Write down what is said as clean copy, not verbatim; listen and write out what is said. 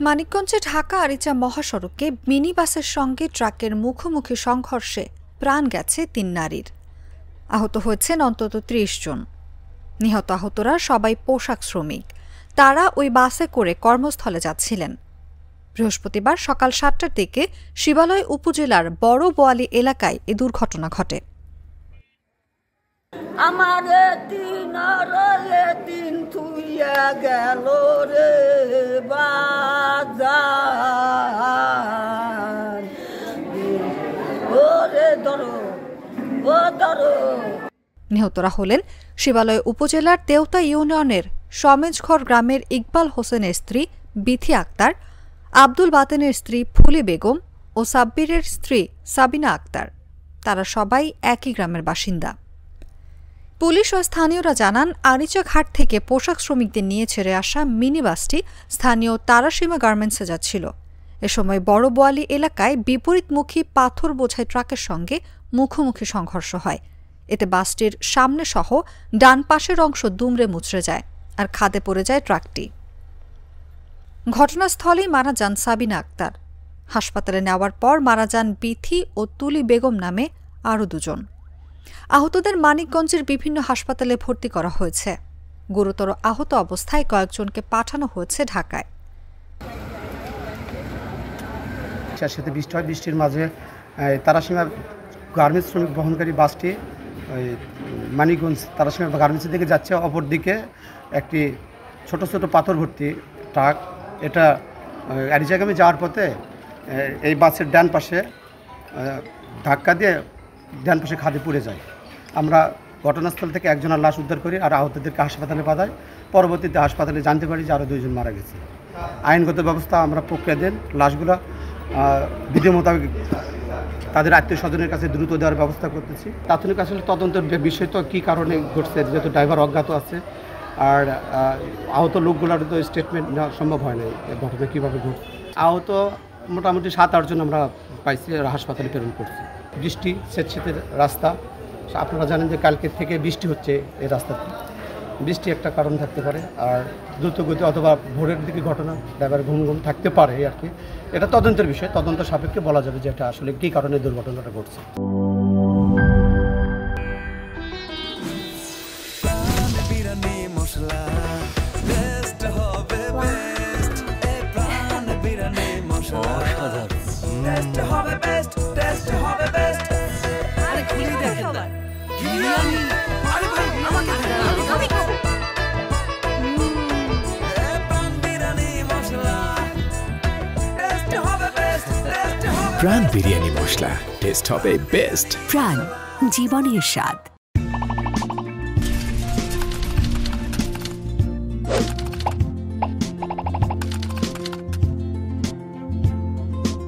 মানিকগঞ্জে ঢাকা আরিচা মহাসড়কে মিনি বাসের সঙ্গে ট্রাকের মুখোমুখি সংঘর্ষে প্রাণ গেছে ৩ নারীর। আহত হয়েছেন অন্তত ৩০ জন। নিহত আহতরা সবাই পোশাক শ্রমিক। তারা ওই বাসে করে কর্মস্থলে যাচ্ছিলেন। বৃহস্পতিবার সকাল ৭টার দিকে শিবালয় উপজেলার বড় বোয়ালি এলাকায় এ দুর্ঘটনা ঘটে। নিহতরা হলেন শিবালয় উপজেলার তেওতা ইউনিয়নের সমেজঘর গ্রামের ইকবাল হোসেনের স্ত্রী বিথি আক্তার, আব্দুল বাতেনের স্ত্রী ফুলি বেগম ও সাব্বিরের স্ত্রী সাবিনা আক্তার। তারা সবাই একই গ্রামের বাসিন্দা। পুলিশ ও স্থানীয়রা জানান, আরিচা ঘাট থেকে পোশাক শ্রমিকদের নিয়ে ছেড়ে আসা মিনি বাসটি স্থানীয় তারাসীমা গার্মেন্টসে যাচ্ছিল। এ সময় বড় বোয়ালি এলাকায় বিপরীতমুখী পাথর বোঝাই ট্রাকের সঙ্গে মুখোমুখি সংঘর্ষ হয়। এতে বাসটির সামনে সহ ডান পাশের অংশ দুমড়ে মুচড়ে যায় আর খাদে পড়ে যায় ট্রাকটি। ঘটনাস্থলেই মারা যান সাবিনা আক্তার। হাসপাতালে নেওয়ার পর মারা যান বিথি ও তুলি বেগম নামে আরও ২ জন। আহতদের মানিকগঞ্জের বিভিন্ন হাসপাতালে ভর্তি করা হয়েছে। গুরুতর আহত অবস্থায় কয়েকজনকে পাঠানো হয়েছে ঢাকায়। সাথে বৃষ্টি হয়, বৃষ্টির মাঝে তারাসীমা গার্মেন্টস শ্রমিক বহনকারী বাসটি মানিকগঞ্জ তারাসীমা গার্মেন্টসের দিকে যাচ্ছে। অপর দিকে একটি ছোট ছোট পাথর ভর্তি ট্রাক, এটা আরিচাগামী যাওয়ার পথে এই বাসের ডান পাশে ধাক্কা দিয়ে ডান পাশে খাদে পড়ে যায়। আমরা ঘটনাস্থল থেকে একজনের লাশ উদ্ধার করি আর আহতদেরকে হাসপাতালে পাঠাই। পরবর্তীতে হাসপাতালে জানতে পারি যে আরও ২ জন মারা গেছে। আইনগত ব্যবস্থা আমরা প্রক্রিয়া দেন। লাশগুলো বিধি মোতাবেক তাদের আত্মীয় স্বজনের কাছে দ্রুত দেওয়ার ব্যবস্থা করতেছি। প্রাথমিক আসলে তদন্তের বিষয় তো কী কারণে ঘটছে, যেহেতু ড্রাইভার অজ্ঞাত আছে আর আহত লোকগুলোর তো স্টেটমেন্ট নেওয়া সম্ভব হয় না ঘটনা কীভাবে ঘটছে। আহত মোটামুটি ৭-৮ জন আমরা পাইছি, হাসপাতালে প্রেরণ করছি। বৃষ্টি স্বেচ্ছাতের রাস্তা, আপনারা জানেন যে কালকে থেকে বৃষ্টি হচ্ছে এই রাস্তাতে। বৃষ্টি একটা কারণ থাকতে পারে, আর দ্রুতগতি অথবা ভোরের দিকে ঘটনা, ড্রাইভার ঘুম থাকতে পারে আর কি। এটা তদন্তের বিষয়, তদন্ত সাপেক্ষে বলা যাবে যে এটা আসলে কী কারণে দুর্ঘটনাটা ঘটছে। প্রাণ বিরিয়ানি মশলা, টেস্ট হবে বেস্ট। প্রাণ, জীবনের স্বাদ।